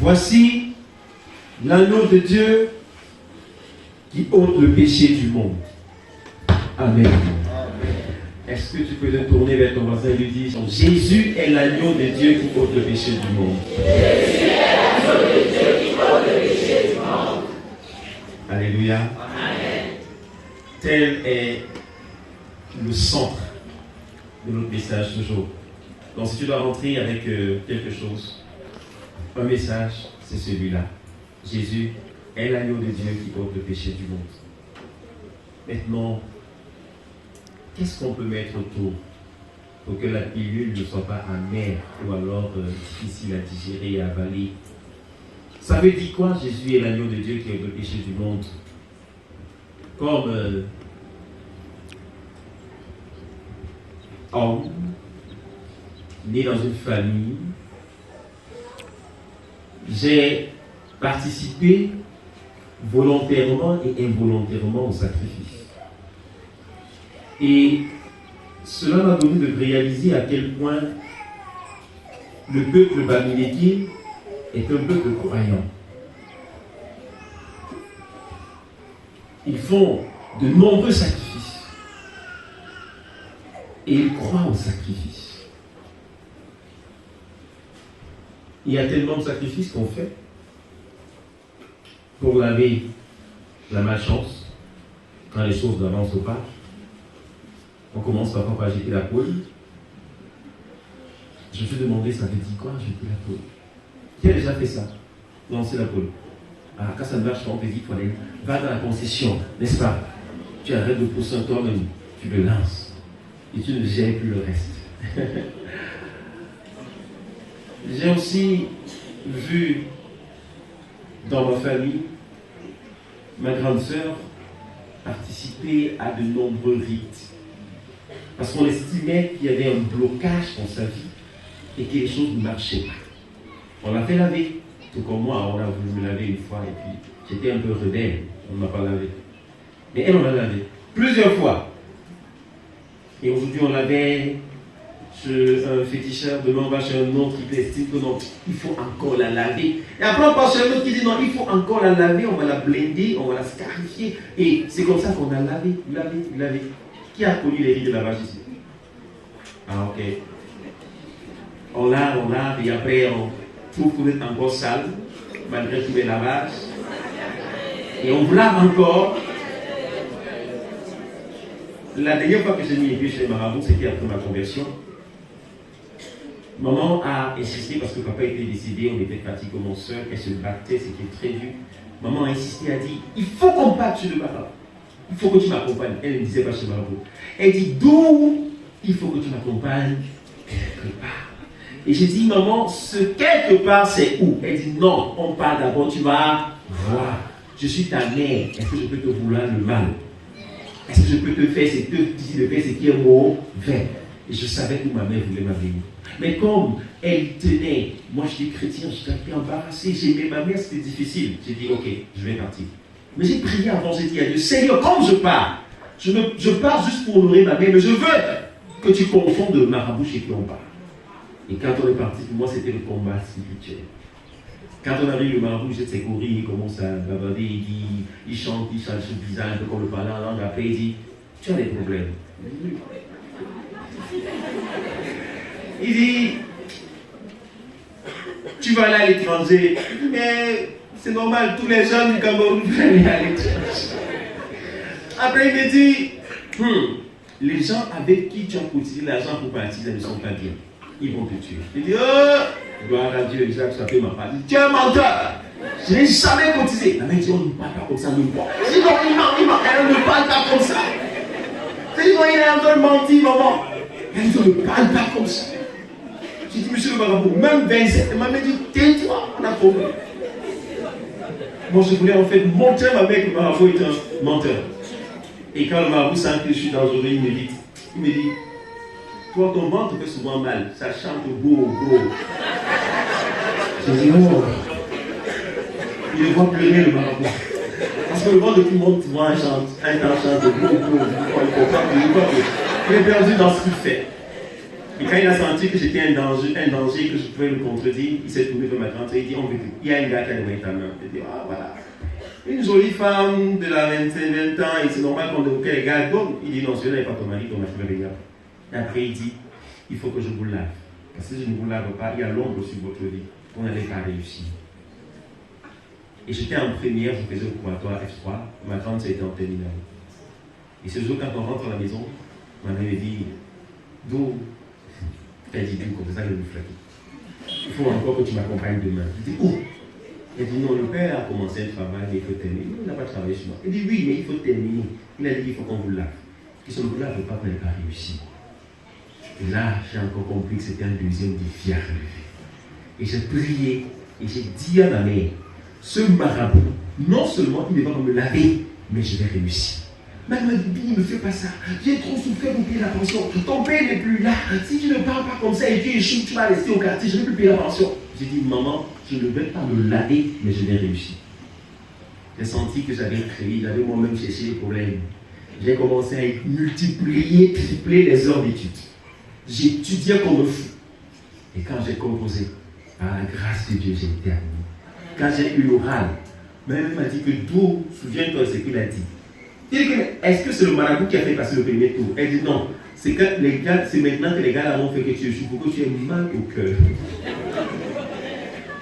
Voici l'agneau de Dieu qui ôte le péché du monde. Amen. Est-ce que tu peux te tourner vers ton voisin et lui dire: Jésus est l'agneau de Dieu qui ôte le péché du monde. Jésus est l'agneau de Dieu qui ôte le péché du monde. Alléluia. Amen. Tel est le centre de notre message toujours. Donc si tu dois rentrer avec quelque chose, un message, c'est celui-là. Jésus est l'agneau de Dieu qui ôte le péché du monde. Maintenant, qu'est-ce qu'on peut mettre autour pour que la pilule ne soit pas amère ou alors difficile à digérer et à avaler? Ça veut dire quoi, Jésus est l'agneau de Dieu qui ôte le péché du monde? Comme homme, né dans une famille, j'ai participé volontairement et involontairement au sacrifice. Et cela m'a donné de réaliser à quel point le peuple bamilékien est un peuple croyant. Ils font de nombreux sacrifices. Et ils croient au sacrifice. Il y a tellement de sacrifices qu'on fait pour laver la malchance quand les choses n'avancent pas. On commence parfois par jeter la poule. Je me suis demandé, ça veut dire quoi, jeter la poule? Qui a déjà fait ça? Lancer la poule. Ah, quand ça ne marche pas, on te dit, va dans la concession, n'est-ce pas? Tu arrêtes de pousser toi-même, tu le lances. Et tu ne gères plus le reste. J'ai aussi vu dans ma famille ma grande sœur participer à de nombreux rites. Parce qu'on estimait qu'il y avait un blocage dans sa vie et que les choses ne marchaient pas. On l'a fait laver. Tout comme moi, on a voulu me laver une fois et puis j'étais un peu rebelle. On ne m'a pas lavé. Mais elle, on l'a lavé plusieurs fois. Et aujourd'hui, on l'avait chez un féticheur, demain on va chez un autre qui estime que non, il faut encore la laver. Et après on passe chez un autre qui dit non, il faut encore la laver, on va la blender, on va la scarifier. Et c'est comme ça qu'on a lavé. Qui a connu les rites de lavage ici? Ah ok. On lave, et après on trouve qu'on est encore sale, malgré tous les lavages. Et on lave encore. La dernière fois que j'ai mis les pieds chez les marabouts, c'était après ma conversion. Maman a insisté parce que papa était décédé, on était fatigués comme mon soeur, elle se battait, c'était très dur. Maman a insisté, a dit, il faut qu'on parte chez le papa. Il faut que tu m'accompagnes. Elle ne disait pas chez Marabout. Elle dit, d'où il faut que tu m'accompagnes? Quelque part. Et j'ai dit, maman, ce quelque part, c'est où? Elle dit, non, on part d'abord, tu vas voir. Je suis ta mère, est-ce que je peux te vouloir le mal? Est-ce que je peux te faire ce qui est mauvais? Et je savais que ma mère voulait m'amener. Mais comme elle tenait, moi je suis chrétien, je suis embarrassé, j'aimais ma mère, c'était difficile. J'ai dit, ok, je vais partir. Mais j'ai prié avant, j'ai dit à Dieu, Seigneur, comme je pars, je pars juste pour honorer ma mère, mais je veux que tu confondes ma bouche et que l'on part. Et quand on est parti, pour moi c'était le combat spirituel. Quand on arrive, le marabout jette ses gorilles, il commence à bavarder, il chante, il change son visage, un peu comme le parler en langue, après il dit, tu as des problèmes. Il dit, tu vas aller à l'étranger, mais c'est normal, tous les jeunes du Cameroun veulent aller à l'étranger. Après il me dit, les gens avec qui tu as cotisé l'argent pour partir ne sont pas bien. Ils vont te tuer. Il dit, oh, gloire à Dieu, Jacques, ça fait ma part. Il dit, tu es un menteur. Je n'ai jamais cotisé. La mère dit, on ne parle pas comme ça, même pas. Je dis, non, il ment, elle ne parle pas comme ça. Je dis, non, il est en train de mentir, maman. Elle dit, on ne parle pas comme ça. J'ai dit, monsieur le marabout, même 27, elle m'a dit, tais-toi, on a compris. Moi, je voulais en fait montrer à ma mère que le marabout est un menteur. Et quand le marabout sent que je suis dangereux, il me dit, toi, ton ventre fait souvent mal, ça chante beau. Je dis, oh. Il le voit pleurer le marabout. Parce que le ventre de tout le monde souvent chante, un temps chante beau. Il est perdu dans ce qu'il fait. Et quand il a senti que j'étais un danger, que je pouvais le contredire, il s'est tourné vers ma tante et il dit, on veut plus. Il y a un gars qui a donné ta main. Il dit, ah voilà. Une jolie femme de la 20 ans, et c'est normal qu'on demande les gars donnent. Il dit, non, celui-là n'est pas ton mari, ton mari va venir. Et après il dit, il faut que je vous lave. Parce que si je ne vous lave pas, il y a l'ombre sur votre vie. On n'allait pas réussir. Et j'étais en première, je faisais le préparatoire F3, ma tante était en terminale. Et ce jour, quand on rentre à la maison, ma mère me dit, d'où? Elle dit, d'où? Comme ça, je vais vous flatter. Il faut encore que tu m'accompagnes demain. Je dis, où? Elle dit, non, le père a commencé un travail, mais il faut terminer. Il n'a pas travaillé sur moi. Elle dit, oui, mais il faut terminer. Il a dit, il faut qu'on vous lave. Et si on ne vous lave pas, vous n'allez pas réussir. Et là, j'ai encore compris que c'était un deuxième défi à relever. Et j'ai prié, et j'ai dit à ma mère, ce marabout, non seulement il ne va pas me laver, mais je vais réussir. Mais elle m'a dit, Billy, ne fais pas ça. J'ai trop souffert pour payer la pension. Ton père n'est plus là. Si tu ne parles pas comme ça et tu échoues, tu vas rester au quartier, je ne vais plus payer la pension. J'ai dit, maman, je ne vais pas me laver, mais je vais réussir. J'ai senti que j'avais créé, j'avais moi-même cherché les problèmes. J'ai commencé à multiplier, tripler les heures d'études. J'étudiais comme un fou. Et quand j'ai composé, par la grâce de Dieu, j'ai été admis. Quand j'ai eu l'oral, même il m'a dit que d'où, souviens-toi de ce qu'il a dit. Il dit que, est-ce que c'est le marabout qui a fait passer le premier tour? Elle dit non, c'est maintenant que les gars là ont fait que tu échoues, pour que tu aies mal au cœur.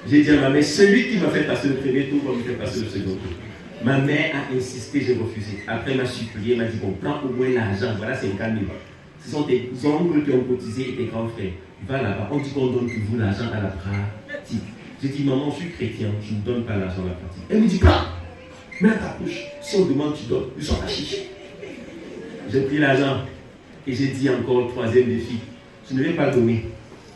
J'ai dit à ma mère, celui qui m'a fait passer le premier tour va me faire passer le second tour. Ma mère a insisté, j'ai refusé. Après, elle m'a supplié, elle m'a dit, bon, prends au moins l'argent, voilà 50 000. Ce sont tes oncles qui ont cotisé et tes grands frères. Va là-bas, on dit qu'on donne toujours l'argent à la pratique. J'ai dit, maman, je suis chrétien, je ne donne pas l'argent à la pratique. Elle me dit, prends, mets à ta poche. Si on demande, tu donnes, je sors ta chiche. J'ai pris l'argent et j'ai dit encore le troisième défi. Je ne vais pas donner,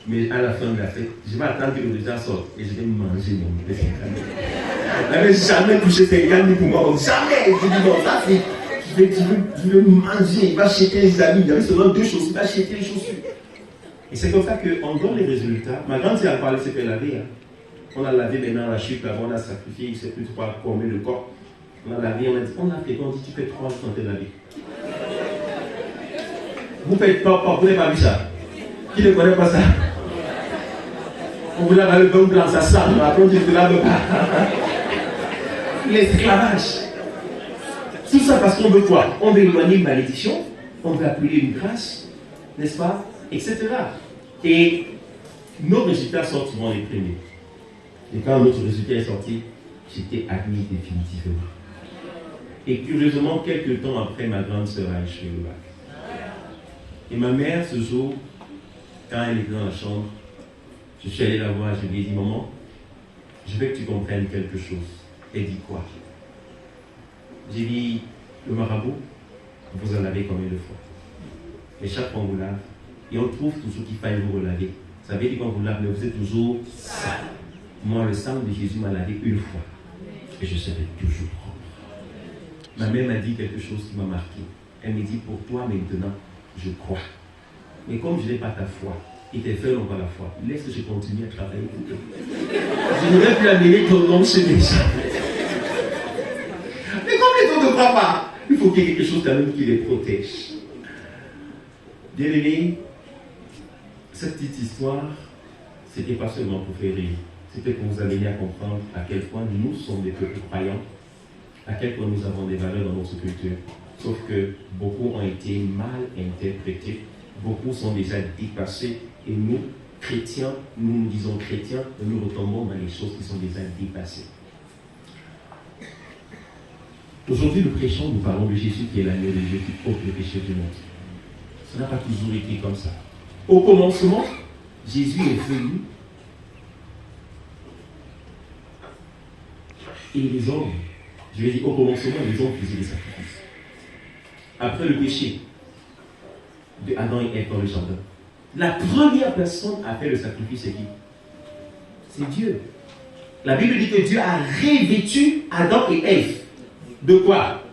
mais à la fin de la fête, je vais attendre que le résultat sorte et je vais manger mon bébé. Elle n'avait jamais touché 50 000 pour moi, jamais. Je dis, non, ça c'est. Je vais manger, il va acheter les amis, il y avait seulement 2 choses, il va acheter les chaussures. Et c'est comme ça qu'on donne les résultats. Ma grande sœur a parlé, c'est qu'elle laver. On a lavé maintenant la chute, avant on a sacrifié, il ne sait plus quoi combien le corps. On a lavé, on a dit, on a fait, on dit, tu fais 3 jours sans te laver. Vous faites pas, vous n'avez pas vu ça. Qui ne connaît pas ça? On vous lave le bain blanc, ça sent, après on dit, ne lave pas. L'esclavage. Tout ça parce qu'on veut quoi? On veut éloigner une malédiction, on veut appeler une grâce, n'est-ce pas? Etc. Et nos résultats sortent souvent les premiers. Et quand notre résultat est sorti, j'étais admis définitivement. Et curieusement, quelques temps après, ma grande sœur a échoué le bac. Et ma mère, ce jour, quand elle était dans la chambre, je suis allé la voir, je lui ai dit, maman, je veux que tu comprennes quelque chose. Elle dit quoi? J'ai dit, le marabout, vous en lavez combien de fois? Mais chaque fois on vous lave, et on trouve toujours qu'il faille vous relaver. Ça veut dire qu'on vous lave, mais vous êtes toujours sale. Moi, le sang de Jésus m'a lavé une fois, et je serai toujours propre. Ma mère m'a dit quelque chose qui m'a marqué. Elle me dit, pour toi maintenant, je crois. Mais comme je n'ai pas ta foi, et tes frères n'ont pas la foi, laisse que je continue à travailler pour eux. Je ne vais plus amener ton nom chez les gens. Mais comme les autres ne croient pas, il faut qu'il y ait quelque chose quand même qui les protège. Bien aimé, cette petite histoire, c'était pas seulement pour faire rire, c'était pour vous amener à comprendre à quel point nous sommes des peuples croyants, à quel point nous avons des valeurs dans notre culture. Sauf que beaucoup ont été mal interprétés, beaucoup sont déjà dépassés, et nous, chrétiens, nous disons chrétiens, nous retombons dans les choses qui sont déjà dépassées. Aujourd'hui, nous prêchons, nous parlons de Jésus qui est l'agneau de Dieu qui ôte le péché du monde. Ça n'a pas toujours été comme ça. Au commencement, Jésus est venu et les hommes, je vais dire au commencement, les hommes faisaient des sacrifices. Après le péché de Adam et Ève dans le jardin, la première personne à faire le sacrifice, c'est qui? C'est Dieu. La Bible dit que Dieu a revêtu Adam et Ève. De quoi?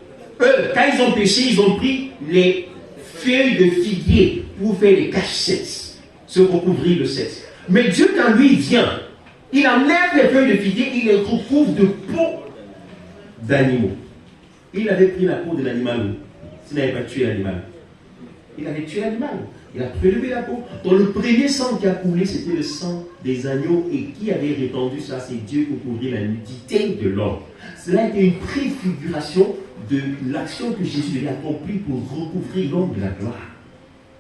Eux, quand ils ont péché, ils ont pris les feuilles de figuier pour faire les cachettes, se recouvrir le sexe. Mais Dieu, quand lui vient, il enlève les feuilles de figuier, il les recouvre de peau d'animaux. Il avait pris la peau de l'animal, s'il n'avait pas tué l'animal. Il avait tué l'animal. Il a prélevé la peau. Donc le premier sang qui a coulé, c'était le sang des agneaux. Et qui avait répandu ça? C'est Dieu pour couvrir la nudité de l'homme. Cela était une préfiguration de l'action que Jésus avait accomplie pour recouvrir l'homme de la gloire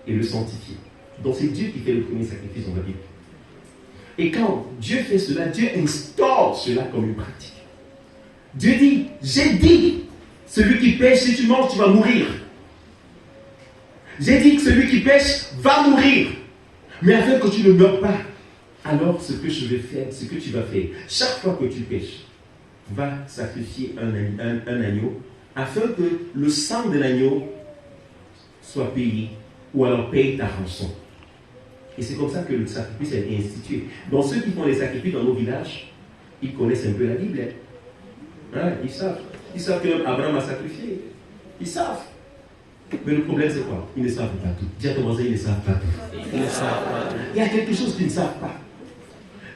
et le sanctifier. Donc c'est Dieu qui fait le premier sacrifice dans la Bible. Et quand Dieu fait cela, Dieu instaure cela comme une pratique. Dieu dit, j'ai dit, celui qui pêche, si tu manges, tu vas mourir. J'ai dit que celui qui pêche va mourir. Mais afin que tu ne meurs pas, alors ce que je vais faire, ce que tu vas faire, chaque fois que tu pêches, va sacrifier un agneau, afin que le sang de l'agneau soit payé, ou alors paye ta rançon. Et c'est comme ça que le sacrifice a été institué. Donc ceux qui font les sacrifices dans nos villages, ils connaissent un peu la Bible. Hein, ils savent. Ils savent que Abraham a sacrifié. Ils savent. Mais le problème c'est quoi? Ils ne savent pas tout. Dis à ton voisin, ils ne savent pas tout. Ils ne savent pas tout. Il y a quelque chose qu'ils ne savent pas.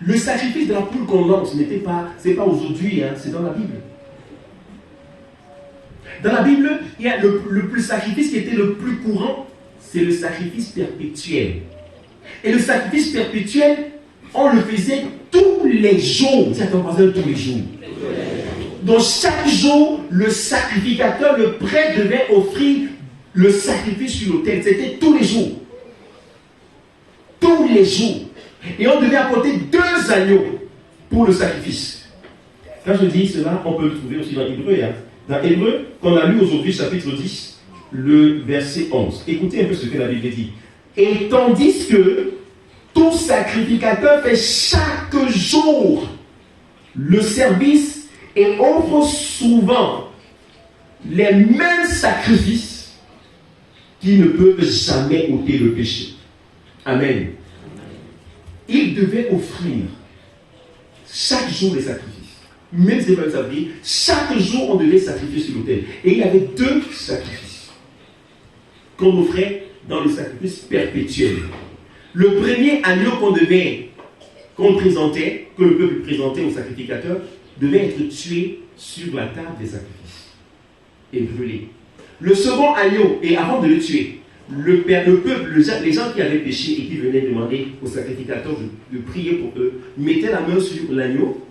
Le sacrifice de la poule qu'on lance c'est pas aujourd'hui, hein, c'est dans la Bible. Dans la Bible, il y a le sacrifice qui était le plus courant, c'est le sacrifice perpétuel. Et le sacrifice perpétuel, on le faisait tous les jours. Dis à ton voisin, tous les jours. Donc chaque jour, le sacrificateur, le prêtre devait offrir le sacrifice sur l'autel. C'était tous les jours. Tous les jours. Et on devait apporter 2 agneaux pour le sacrifice. Quand je dis cela, on peut le trouver aussi dans Hébreu. Hein. Dans Hébreu, qu'on a lu aujourd'hui, chapitre 10, le verset 11. Écoutez un peu ce que la Bible dit. Et tandis que tout sacrificateur fait chaque jour le service et offre souvent les mêmes sacrifices qui ne peuvent jamais ôter le péché. Amen. Il devait offrir chaque jour les sacrifices. Même si ça veut dire, chaque jour on devait sacrifier sur l'autel. Et il y avait 2 sacrifices qu'on offrait dans le sacrifice perpétuel. Le premier agneau qu'on présentait, que le peuple présentait au sacrificateur, devait être tué sur la table des sacrifices et brûlé. Le second agneau, et avant de le tuer, le peuple, les gens qui avaient péché et qui venaient demander au sacrificateur de prier pour eux, mettaient la main sur l'agneau,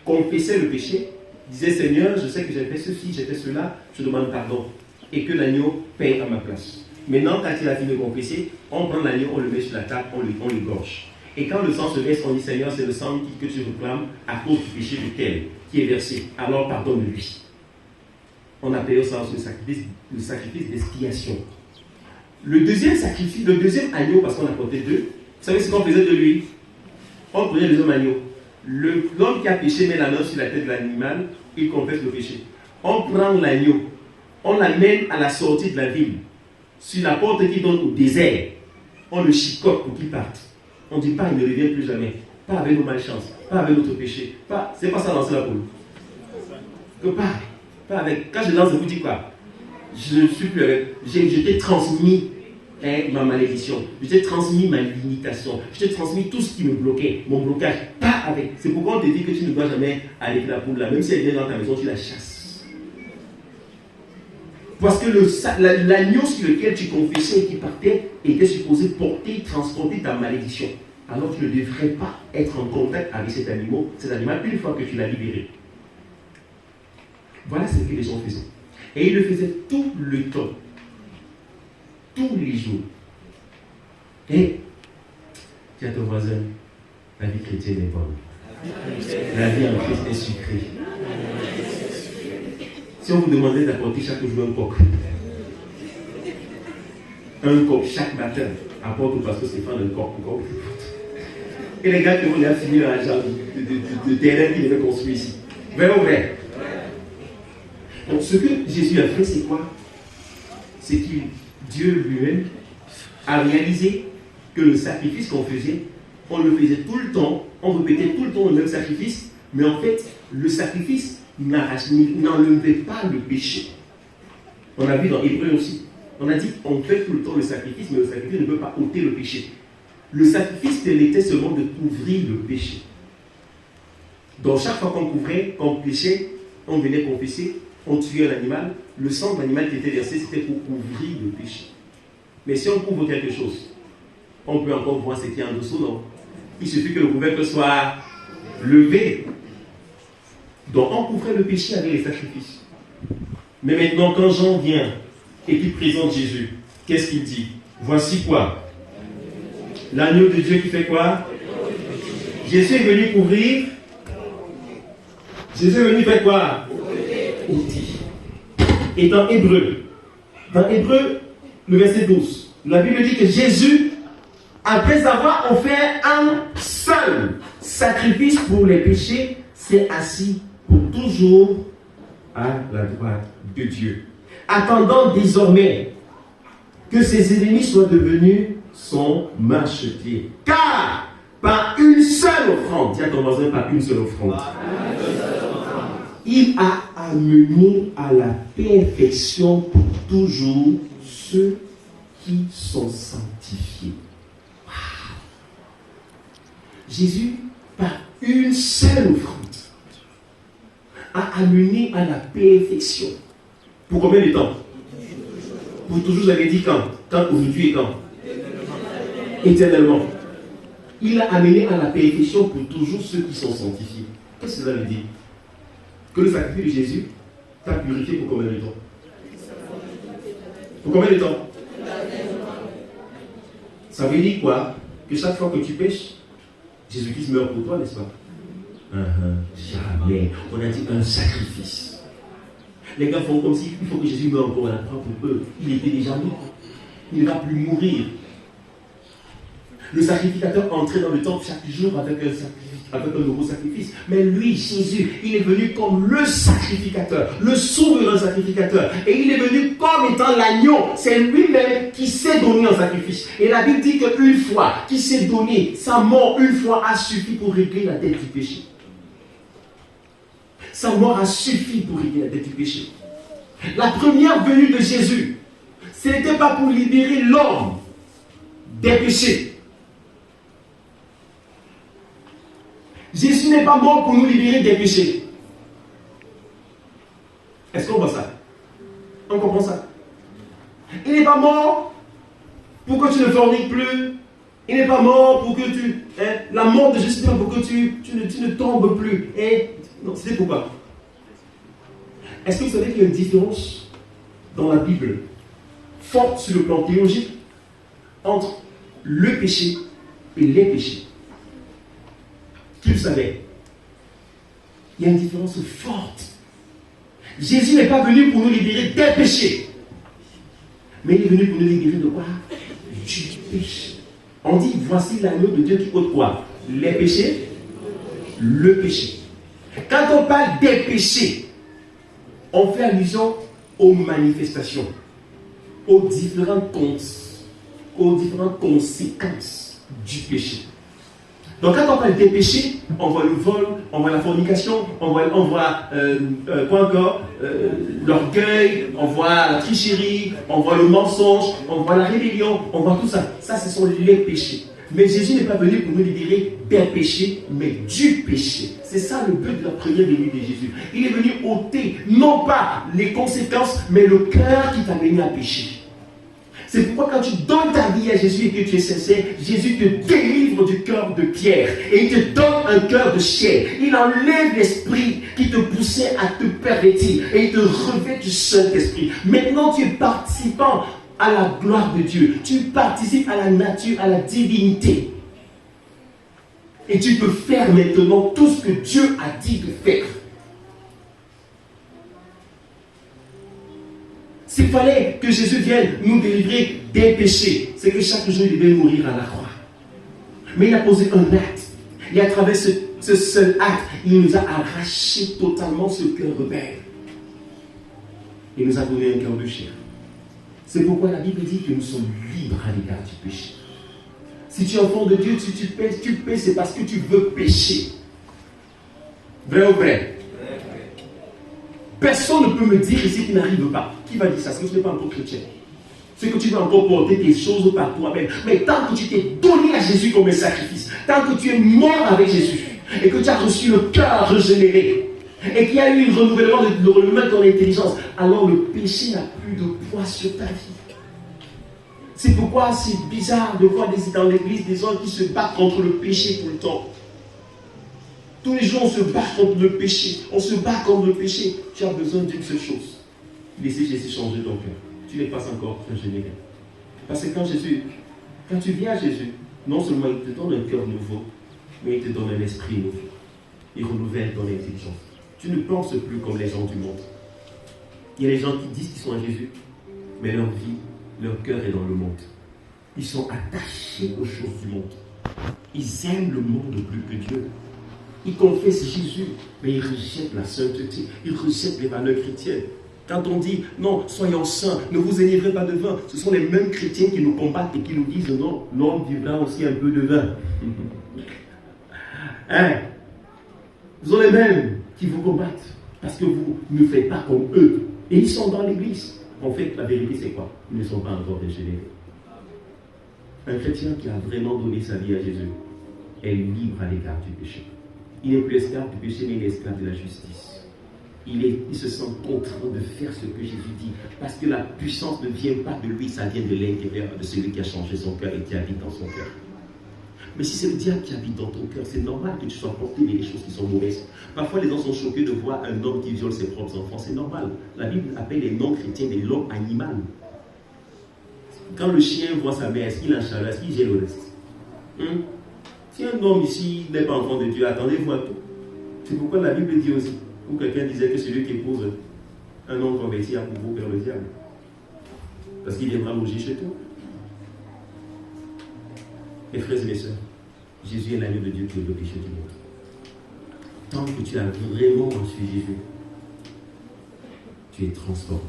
confessaient le péché, disaient Seigneur, je sais que j'ai fait ceci, j'ai fait cela, je demande pardon. Et que l'agneau paye à ma place. Maintenant, quand il a fini de confesser, on prend l'agneau, on le met sur la table, on l'égorge. Et quand le sang se verse, on dit Seigneur, c'est le sang que tu réclames à cause du péché de tel qui est versé. Alors pardonne-lui. On appelle ça le sacrifice d'expiation. Le deuxième sacrifice, le deuxième agneau, parce qu'on a compté 2, vous savez ce qu'on faisait de lui? On prenait le deuxième agneau. L'homme qui a péché met la main sur la tête de l'animal, il confesse le péché. On prend l'agneau, on l'amène à la sortie de la ville, sur la porte qui donne au désert. On le chicote pour qu'il parte. On ne dit pas, il ne revient plus jamais. Pas avec nos malchances, pas avec notre péché. C'est pas ça lancer la poule. Que pas avec. Quand je lance, je vous dis quoi? Je ne suis plus avec. Je t'ai transmis ma malédiction. Je t'ai transmis ma limitation. Je t'ai transmis tout ce qui me bloquait, mon blocage. Pas avec. C'est pourquoi on te dit que tu ne dois jamais aller avec la poule là. Même si elle vient dans ta maison, tu la chasses. Parce que l'agneau sur lequel tu confessais et qui partait était supposé porter, transporter ta malédiction. Alors tu ne devrais pas être en contact avec cet animal une fois que tu l'as libéré. Voilà ce que les gens faisaient. Et ils le faisaient tout le temps. Tous les jours. Et, dis à ton voisin, la vie chrétienne est bonne. La vie en Christ est sucrée. Si on vous demandait d'apporter chaque jour un coq chaque matin, apporte au pasteur Stéphane un coq. Et les gars qui vont fini l'argent de terrain qu'ils devaient construire ici. Vrai ou vrai? Donc ce que Jésus a fait, c'est quoi? C'est que Dieu lui-même a réalisé que le sacrifice qu'on faisait, on le faisait tout le temps, on répétait tout le temps le même sacrifice, mais en fait, le sacrifice n'enlevait pas le péché. On a vu dans Hébreu aussi. On a dit on fait tout le temps le sacrifice, mais le sacrifice ne peut pas ôter le péché. Le sacrifice permettait seulement de couvrir le péché. Donc chaque fois qu'on couvrait, qu'on péchait, on venait confesser, on tuait l'animal, le sang de l'animal qui était versé, c'était pour couvrir le péché. Mais si on couvre quelque chose, on peut encore voir ce qu'il y a en dessous, non? Il suffit que le couvercle soit levé. Donc on couvrait le péché avec les sacrifices. Mais maintenant, quand Jean vient et qu'il présente Jésus, qu'est-ce qu'il dit? Voici quoi? L'agneau de Dieu qui fait quoi? Jésus est venu couvrir. Jésus est venu faire quoi? Ôter. Et dans Hébreu, le verset 12, la Bible dit que Jésus, après avoir offert un seul sacrifice pour les péchés, s'est assis pour toujours à la droite de Dieu, attendant désormais que ses ennemis soient devenus son marchepied. Car par une seule offrande, dis à ton voisin, par une seule offrande, il a amené à la perfection pour toujours ceux qui sont sanctifiés. Wow. Jésus, par une seule offrande, a amené à la perfection. Pour combien de temps? Pour toujours, j'avais dit quand? Quand, aujourd'hui et quand? Éternellement. Il a amené à la perfection pour toujours ceux qui sont sanctifiés. Qu'est-ce que cela veut dire? Que le sacrifice de Jésus t'a purifié pour combien de temps? Pour combien de temps? Ça veut dire quoi? Que chaque fois que tu pêches, Jésus-Christ meurt pour toi, n'est-ce pas? Jamais. On a dit un sacrifice. Les gars font comme si il faut que Jésus meure encore à la croix pour eux. Il était déjà mort. Il ne va plus mourir. Le sacrificateur entrait dans le temple chaque jour avec un nouveau sacrifice. Mais lui, Jésus, il est venu comme le sacrificateur, le souverain sacrificateur. Et il est venu comme étant l'agneau. C'est lui-même qui s'est donné en sacrifice. Et la Bible dit qu'une fois qu'il s'est donné, sa mort une fois a suffi pour régler la dette du péché. Sa mort a suffi pour régler la dette du péché. La première venue de Jésus, ce n'était pas pour libérer l'homme des péchés. Jésus n'est pas mort pour nous libérer des péchés. Est-ce qu'on voit ça? On comprend ça? Il n'est pas mort pour que tu ne forniques plus. Il n'est pas mort pour que tu... la mort de Jésus n'est pas pour que tu ne tombes plus. Non, c'est pourquoi. Est-ce que vous savez qu'il y a une différence dans la Bible forte sur le plan théologique entre le péché et les péchés? Qui le savait? Il y a une différence forte. Jésus n'est pas venu pour nous libérer des péchés, mais il est venu pour nous libérer de quoi? Du péché. On dit, voici l'agneau de Dieu qui ôte quoi? Les péchés, le péché. Quand on parle des péchés, on fait allusion aux manifestations, aux différentes conséquences du péché. Donc quand on parle des péchés, on voit le vol, on voit la fornication, on voit quoi encore, l'orgueil, on voit la tricherie, on voit le mensonge, on voit la rébellion, on voit tout ça. Ça, ce sont les péchés. Mais Jésus n'est pas venu pour nous libérer des péchés, mais du péché. C'est ça le but de la première venue de Jésus. Il est venu ôter, non pas les conséquences, mais le cœur qui t'a mené à pécher. C'est pourquoi quand tu donnes ta vie à Jésus et que tu es sincère, Jésus te délivre du cœur de pierre et il te donne un cœur de chair. Il enlève l'esprit qui te poussait à te pervertir et il te revêt du Saint-Esprit. Maintenant tu es participant à la gloire de Dieu. Tu participes à la nature, à la divinité. Et tu peux faire maintenant tout ce que Dieu a dit de faire. S'il fallait que Jésus vienne nous délivrer des péchés, c'est que chaque jour il devait mourir à la croix. Mais il a posé un acte. Et à travers ce seul acte, il nous a arraché totalement ce cœur rebelle. Il nous a donné un cœur de chair. C'est pourquoi la Bible dit que nous sommes libres à l'égard du péché. Si tu es enfant de Dieu, si tu pèches, c'est parce que tu veux pécher. Vrai ou vrai? Personne ne peut me dire ici qu'il n'arrive pas. Qui va dire ça? Parce que tu n'es pas encore chrétien. C'est que tu vas encore porter tes choses par toi-même. Mais tant que tu t'es donné à Jésus comme un sacrifice, tant que tu es mort avec Jésus, et que tu as reçu le cœur régénéré, et qu'il y a eu un renouvellement de ton intelligence, alors le péché n'a plus de poids sur ta vie. C'est pourquoi c'est bizarre de voir dans l'église des gens qui se battent contre le péché tout le temps. Tous les jours, on se bat contre le péché. On se bat contre le péché. Tu as besoin d'une seule chose. Laissez Jésus changer ton cœur. Tu n'es pas encore régénéré. Parce que quand tu viens à Jésus, non seulement il te donne un cœur nouveau, mais il te donne un esprit nouveau. Il renouvelle ton intelligence. Tu ne penses plus comme les gens du monde. Il y a des gens qui disent qu'ils sont à Jésus, mais leur vie, leur cœur est dans le monde. Ils sont attachés aux choses du monde. Ils aiment le monde plus que Dieu. Ils confessent Jésus, mais ils rejettent la sainteté. Ils rejettent les valeurs chrétiennes. Quand on dit, non, soyons saints, ne vous énivrez pas de vin, ce sont les mêmes chrétiens qui nous combattent et qui nous disent, non, l'homme vivra aussi un peu de vin. Hein? Ce sont les mêmes qui vous combattent parce que vous ne faites pas comme eux. Et ils sont dans l'église. En fait, la vérité, c'est quoi? Ils ne sont pas encore régénérés. Un chrétien qui a vraiment donné sa vie à Jésus est libre à l'égard du péché. Il n'est plus esclave du péché, mais il est esclave de la justice. Il se sent contraint de faire ce que Jésus dit, parce que la puissance ne vient pas de lui, ça vient de l'intérieur, de celui qui a changé son cœur et qui habite dans son cœur. Mais si c'est le diable qui habite dans ton cœur, c'est normal que tu sois porté vers des choses qui sont mauvaises. Parfois, les gens sont choqués de voir un homme qui viole ses propres enfants. C'est normal. La Bible appelle les non-chrétiens des l'homme animal. Quand le chien voit sa mère, est-ce qu'il a un chaleur? Est-ce qu'il gère le reste? Si un homme ici n'est pas enfant de Dieu, attendez-vous à tout. C'est pourquoi la Bible dit aussi, où quelqu'un disait que celui qui épouse un homme converti a pour vous vers le diable. Parce qu'il viendra loger chez toi. Mes frères et mes sœurs, Jésus est l'agneau de Dieu qui est le péché du monde. Tant que tu as vraiment reçu Jésus, tu es transformé.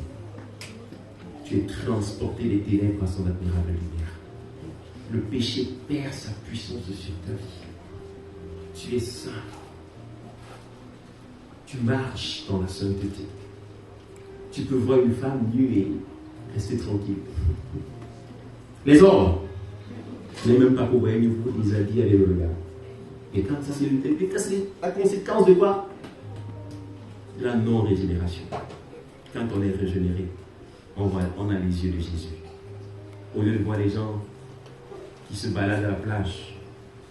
Tu es transporté des ténèbres à son admirable lumière. Le péché perd sa puissance sur ta vie. Tu es saint. Tu marches dans la sainteté. Tu peux voir une femme nue et rester tranquille. Les hommes, ce n'est même pas pour voir une vous les habits avec le regard. Et quand ça c'est la conséquence de quoi? La non-régénération. Quand on est régénéré, on a les yeux de Jésus. Au lieu de voir les gens qui se baladent à la plage,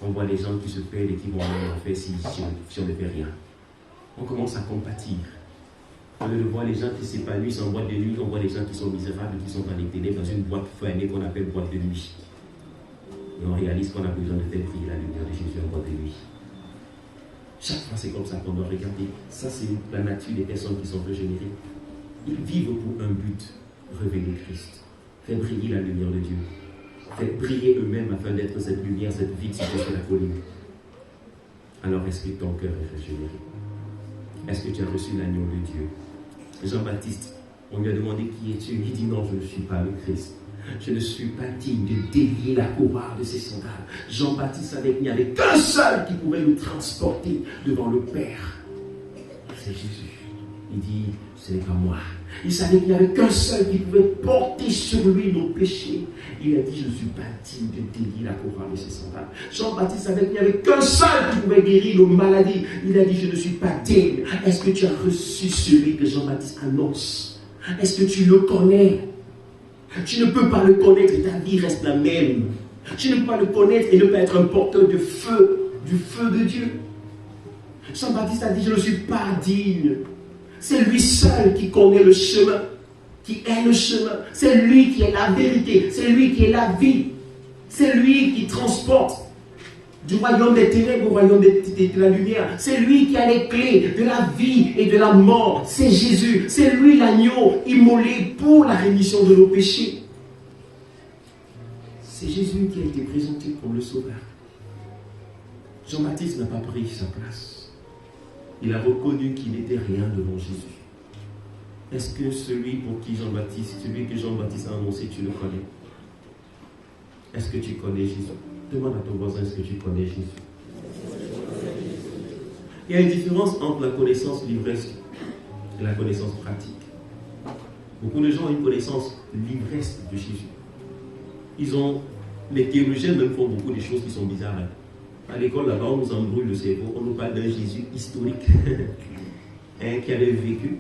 on voit les gens qui se perdent et qui vont en enfer si on ne fait rien. On commence à compatir. Au lieu de voir les gens qui s'épanouissent en boîte de nuit, on voit les gens qui sont misérables, qui sont dans les ténèbres, dans une boîte fermée qu'on appelle boîte de nuit. Et on réalise qu'on a besoin de faire briller la lumière de Jésus en boîte de nuit. Chaque fois, c'est comme ça qu'on doit regarder. Ça, c'est la nature des personnes qui sont régénérées. Ils vivent pour un but, révéler Christ. Faire briller la lumière de Dieu. Faire briller eux-mêmes afin d'être cette lumière, cette vie qui fait la colline. Alors, est-ce que ton cœur est régénéré? Est-ce que tu as reçu l'agneau de Dieu? Jean-Baptiste, on lui a demandé qui es-tu? Il dit non, je ne suis pas le Christ. Je ne suis pas digne de délier la couronne de ses sandales. Jean-Baptiste savait qu'il n'y avait qu'un seul qui pouvait nous transporter devant le Père. C'est Jésus. Il dit, ce n'est pas moi. Il savait qu'il n'y avait qu'un seul qui pouvait porter sur lui nos péchés. Il a dit, je ne suis pas digne de délier la couronne de ses sandales. Jean-Baptiste savait qu'il n'y avait qu'un seul qui pouvait guérir nos maladies. Il a dit, je ne suis pas digne. Est-ce que tu as reçu celui que Jean-Baptiste annonce? Est-ce que tu le connais? Tu ne peux pas le connaître et ta vie reste la même. Tu ne peux pas le connaître et ne pas être un porteur de feu, du feu de Dieu. Jean-Baptiste a dit, je ne suis pas digne. C'est lui seul qui connaît le chemin, qui est le chemin. C'est lui qui est la vérité, c'est lui qui est la vie. C'est lui qui transporte du royaume des ténèbres au royaume de la lumière. C'est lui qui a les clés de la vie et de la mort. C'est Jésus. C'est lui l'agneau immolé pour la rémission de nos péchés. C'est Jésus qui a été présenté comme le sauveur. Jean-Baptiste n'a pas pris sa place. Il a reconnu qu'il n'était rien devant Jésus. Est-ce que celui que Jean-Baptiste a annoncé, tu le connais? Est-ce que tu connais Jésus? Demande à ton voisin, est-ce que tu connais Jésus? Il y a une différence entre la connaissance livresque et la connaissance pratique. Beaucoup de gens ont une connaissance livresque de Jésus. Les théologiens même font beaucoup de choses qui sont bizarres. À l'école, là-bas, on nous embrouille le cerveau, on nous parle d'un Jésus historique, qui avait vécu,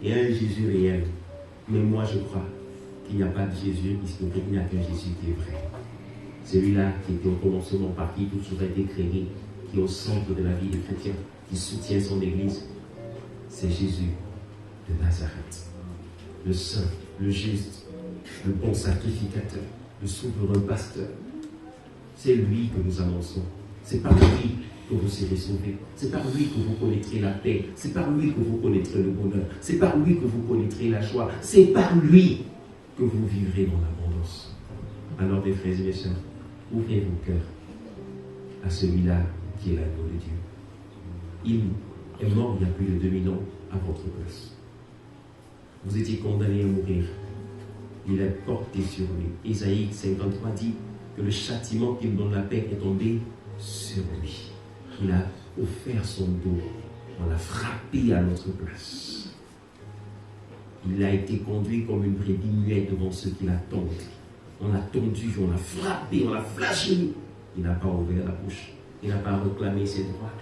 et un Jésus réel. Mais moi, je crois qu'il n'y a pas de Jésus, puisqu'il n'y a qu'un Jésus qui est vrai. Celui-là qui était au commencement, par qui tout a été créé, qui est au centre de la vie des chrétiens, qui soutient son Église, c'est Jésus de Nazareth. Le saint, le juste, le bon sacrificateur, le souverain pasteur. C'est lui que nous annonçons. C'est par lui que vous serez sauvés. C'est par lui que vous connaîtrez la paix. C'est par lui que vous connaîtrez le bonheur. C'est par lui que vous connaîtrez la joie. C'est par lui que vous vivrez dans l'abondance. Alors, mes frères et mes sœurs, ouvrez vos cœurs à celui-là qui est l'agneau de Dieu. Il est mort il y a plus de 2000 ans à votre place. Vous étiez condamnés à mourir. Il a porté sur lui. Isaïe 53 dit que le châtiment qui nous donne la paix est tombé sur lui. Il a offert son dos. On l'a frappé à notre place. Il a été conduit comme une brebis muette devant ceux qui l'attendent. On l'a tendu, on l'a frappé, on l'a flashé. Il n'a pas ouvert la bouche. Il n'a pas réclamé ses droits.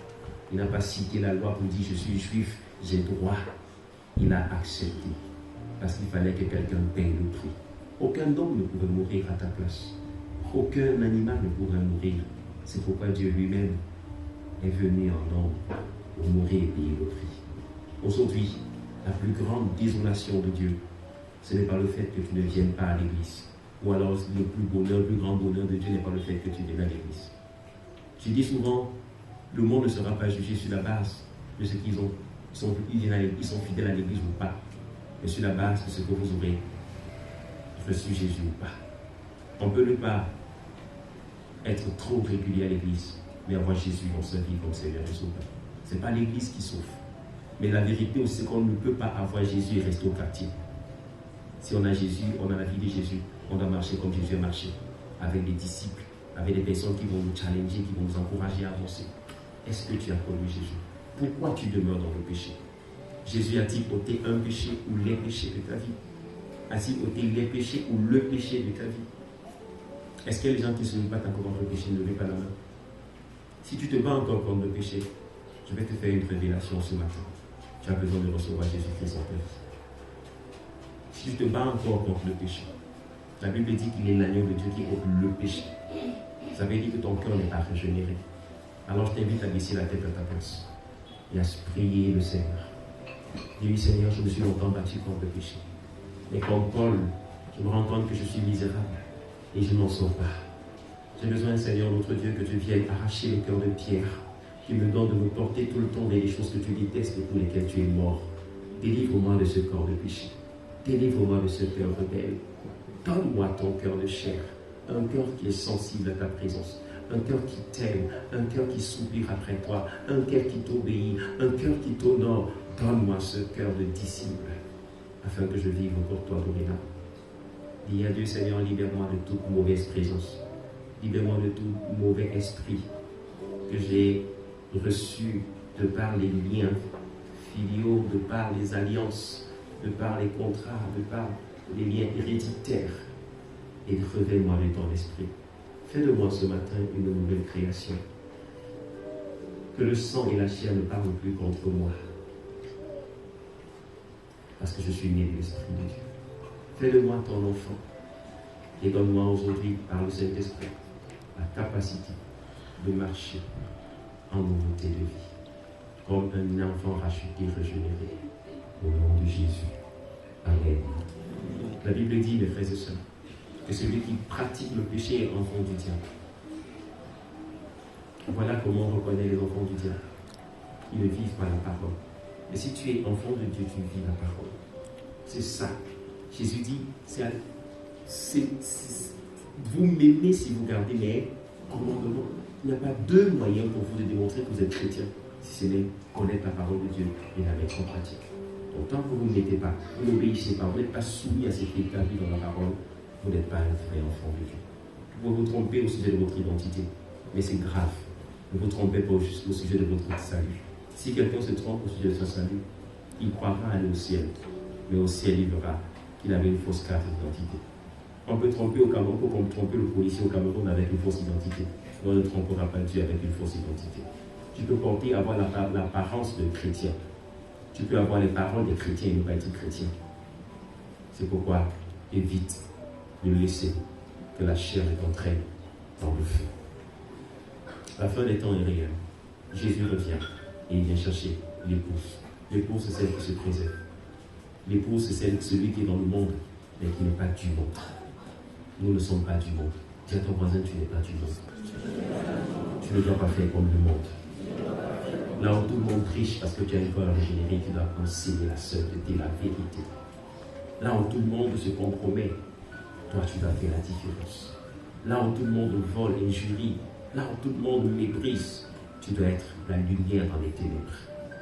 Il n'a pas cité la loi pour dire je suis juif, j'ai droit. Il a accepté. Parce qu'il fallait que quelqu'un paye le prix. Aucun homme ne pouvait mourir à ta place. Aucun animal ne pourrait mourir. C'est pourquoi Dieu lui-même est venu en homme pour mourir et payer le prix. Aujourd'hui, la plus grande désolation de Dieu, ce n'est pas le fait que tu ne viennes pas à l'église. Ou alors le plus grand bonheur de Dieu n'est pas le fait que tu viennes à l'église. Je dis souvent, le monde ne sera pas jugé sur la base de ce qu'ils ont. Ils sont fidèles à l'église ou pas. Mais sur la base de ce que vous aurez reçu Jésus ou pas. On ne peut ne pas être trop régulier à l'église, mais avoir Jésus dans sa vie comme Seigneur et Sauveur. Ce n'est pas l'église qui sauve. Mais la vérité aussi, c'est qu'on ne peut pas avoir Jésus et rester au quartier. Si on a Jésus, on a la vie de Jésus, on doit marcher comme Jésus a marché, avec des disciples, avec des personnes qui vont nous challenger, qui vont nous encourager à avancer. Est-ce que tu as connu Jésus? Pourquoi tu demeures dans le péché? Jésus a-t-il ôté un péché ou les péchés de ta vie? A-t-il ôté les péchés ou le péché de ta vie? Est-ce qu'il y a des gens qui se battent encore contre le péché? Ne levez pas la main. Si tu te bats encore contre le péché, je vais te faire une révélation ce matin. Tu as besoin de recevoir Jésus-Christ en terre. Si tu te bats encore contre le péché, la Bible dit qu'il est l'agneau de Dieu qui ôte le péché. Ça veut dire que ton cœur n'est pas régénéré. Alors je t'invite à baisser la tête à ta place et à prier le Seigneur. Dis-lui, Seigneur, je me suis longtemps battu contre le péché. Mais comme Paul, je me rends compte que je suis misérable et je n'en sors pas. J'ai besoin, Seigneur, notre Dieu, que tu viennes arracher le cœur de pierre, qui me donne de me porter tout le temps vers les choses que tu détestes et pour lesquelles tu es mort. Délivre-moi de ce corps de péché. Délivre-moi de ce cœur rebelle. Donne-moi ton cœur de chair, un cœur qui est sensible à ta présence, un cœur qui t'aime, un cœur qui soupire après toi, un cœur qui t'obéit, un cœur qui t'honore. Donne-moi ce cœur de disciple, afin que je vive pour toi dorénavant. Dis à Dieu, Seigneur, libère-moi de toute mauvaise présence. Libère-moi de tout mauvais esprit que j'ai reçu de par les liens filiaux, de par les alliances, de par les contrats, de par les liens héréditaires. Et révèle-moi de ton esprit. Fais de moi ce matin une nouvelle création. Que le sang et la chair ne parlent plus contre moi. Parce que je suis né de l'Esprit de Dieu. Fais de moi ton enfant. Et donne-moi aujourd'hui, par le Saint-Esprit, la capacité de marcher en nouveauté de vie. Comme un enfant racheté, régénéré. Au nom de Jésus. Amen. La Bible dit, mes frères et sœurs, que celui qui pratique le péché est enfant du diable. Voilà comment on reconnaît les enfants du diable. Ils ne vivent pas la parole. Mais si tu es enfant de Dieu, tu vis la parole. C'est ça. Jésus dit, vous m'aimez si vous gardez mes commandements. Il n'y a pas deux moyens pour vous de démontrer que vous êtes chrétien, si ce n'est connaître la parole de Dieu et la mettre en pratique. Donc tant que vous ne mettez pas, vous n'obéissez pas, vous n'êtes pas soumis à ce qui est établi dans la parole, vous n'êtes pas un vrai enfant de Dieu. Vous vous trompez au sujet de votre identité, mais c'est grave. Ne vous trompez pas au sujet de votre salut. Si quelqu'un se trompe au sujet de son salut, il croira aller au ciel. Mais au ciel, il verra qu'il avait une fausse carte d'identité. On peut tromper au Cameroun, on peut tromper le policier au Cameroun avec une fausse identité. On ne trompera pas Dieu avec une fausse identité. Tu peux avoir l'apparence de chrétien. Tu peux avoir les paroles des chrétiens et ne pas être chrétien. C'est pourquoi évite de laisser que la chair les entraîne dans le feu. La fin des temps est réelle. Jésus revient et il vient chercher l'épouse. L'épouse, c'est celle qui se préserve. L'épouse, c'est celui qui est dans le monde, mais qui n'est pas du monde. Nous ne sommes pas du monde. Dis à ton voisin, tu n'es pas du monde. Tu ne dois pas faire comme le monde. Là où tout le monde triche parce que tu as une cœur régénérée, tu dois enseigner la sainteté, la vérité. Là où tout le monde se compromet, toi tu dois faire la différence. Là où tout le monde vole, injurie, là où tout le monde méprise, tu dois être la lumière dans les ténèbres.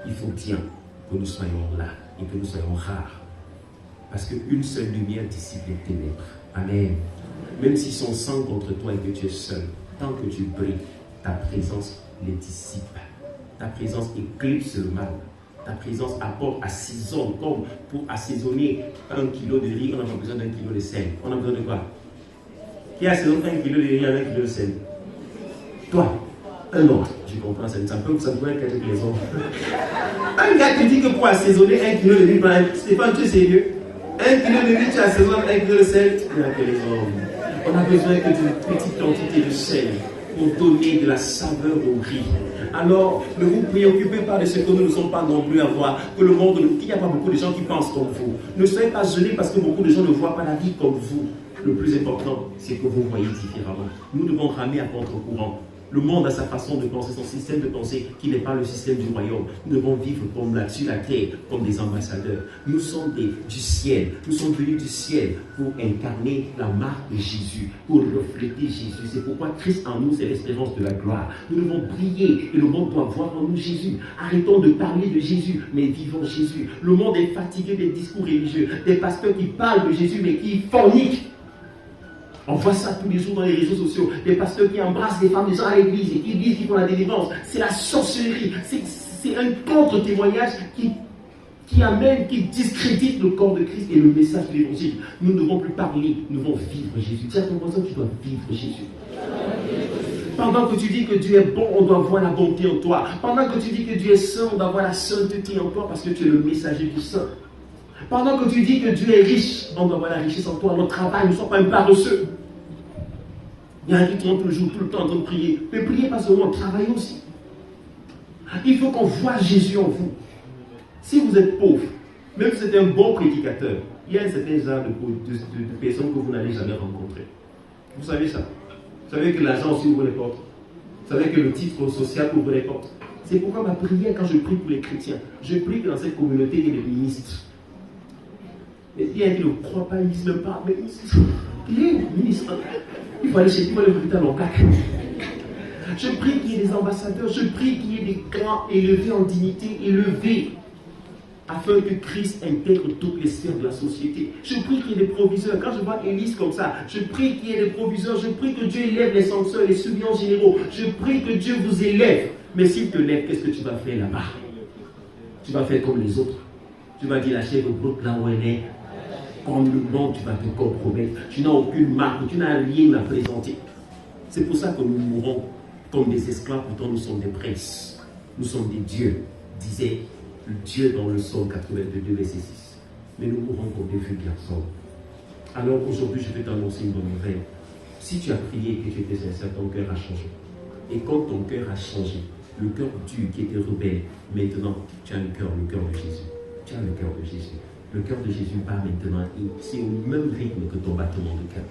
Il faut bien que nous soyons là et que nous soyons rares. Parce qu'une seule lumière dissipe les ténèbres. Amen. Même s'ils sont 100 contre toi et que tu es seul, tant que tu brilles, ta présence les dissipe. Ta présence éclipse le mal. Ta présence apporte, assaisonne, comme pour assaisonner 1 kilo de riz, on n'a pas besoin d'1 kilo de sel. On a besoin de quoi? Qui assaisonne 1 kilo de riz avec 1 kilo de sel? Toi, un autre. Je comprends, ça peut être avec les autres. Un gars te dit que pour assaisonner 1 kilo de riz, Stéphane, tu es sérieux? 1 kilo de riz, tu assaisonnes avec 1 kilo de sel? Tu n'as que les hommes. On a besoin que d'une petite quantité de sel pour donner de la saveur au riz. Alors, ne vous préoccupez pas de ce que nous ne sommes pas nombreux à voir, que le monde, qu'il n'y a pas beaucoup de gens qui pensent comme vous. Ne soyez pas gênés parce que beaucoup de gens ne voient pas la vie comme vous. Le plus important, c'est que vous voyez différemment. Nous devons ramer à contre-courant. Le monde a sa façon de penser, son système de pensée qui n'est pas le système du royaume. Nous devons vivre comme là, sur la terre, comme des ambassadeurs. Nous sommes du ciel. Nous sommes venus du ciel pour incarner la marque de Jésus, pour refléter Jésus. C'est pourquoi Christ en nous, c'est l'espérance de la gloire. Nous devons briller et le monde doit voir en nous Jésus. Arrêtons de parler de Jésus, mais vivons Jésus. Le monde est fatigué des discours religieux, des pasteurs qui parlent de Jésus, mais qui forniquent. On voit ça tous les jours dans les réseaux sociaux. Des pasteurs qui embrassent les femmes des gens à l'église et qui disent qu'ils font la délivrance. C'est la sorcellerie. C'est un contre-témoignage qui amène, qui discrédite le corps de Christ et le message de l'évangile. Nous ne devons plus parler, nous devons vivre Jésus. Dis à ton voisin, tu dois vivre Jésus. Pendant que tu dis que Dieu est bon, on doit voir la bonté en toi. Pendant que tu dis que Dieu est saint, on doit voir la sainteté en toi parce que tu es le messager du saint. Pendant que tu dis que Dieu est riche, on doit voir la richesse en toi. Notre travail, ne sois pas un paresseux. Il y a un qui tourne tout le jour, tout le temps en train de prier. Mais priez pas seulement, travaillez aussi. Il faut qu'on voit Jésus en vous. Si vous êtes pauvre, même si vous êtes un bon prédicateur, il y a un certain genre de personnes que vous n'allez jamais rencontrer. Vous savez ça. Vous savez que l'argent aussi ouvre les portes. Vous savez que le titre social ouvre les portes. C'est pourquoi ma prière, quand je prie pour les chrétiens, je prie que dans cette communauté, il y ait des ministres. Mais il y a qui ne croient pas, ils ne disent même pas, mais il est ministre. Il faut aller chez lui, il faut aller recruter un local. Je prie qu'il y ait des ambassadeurs, je prie qu'il y ait des grands élevés en dignité, élevés, afin que Christ intègre toutes les sphères de la société. Je prie qu'il y ait des proviseurs. Quand je vois Élise comme ça, je prie qu'il y ait des proviseurs, je prie que Dieu élève les censeurs, les surveillants généraux. Je prie que Dieu vous élève. Mais s'il te lève, qu'est-ce que tu vas faire là-bas? Tu vas faire comme les autres. Tu vas dire la chèvre brute là où elle est. Comme le monde, tu vas te compromettre. Tu n'as aucune marque, tu n'as rien à présenter. C'est pour ça que nous mourons comme des esclaves, pourtant nous sommes des princes. Nous sommes des dieux, disait Dieu dans le psaume 82, verset 6. Mais nous mourons comme des vieux garçons. Alors aujourd'hui, je vais t'annoncer une bonne nouvelle. Si tu as prié et que tu étais sincère, ton cœur a changé. Et quand ton cœur a changé, le cœur dur qui était rebelle, maintenant tu as le cœur de Jésus. Tu as le cœur de Jésus. Le cœur de Jésus bat maintenant et c'est au même rythme que ton battement de cœur.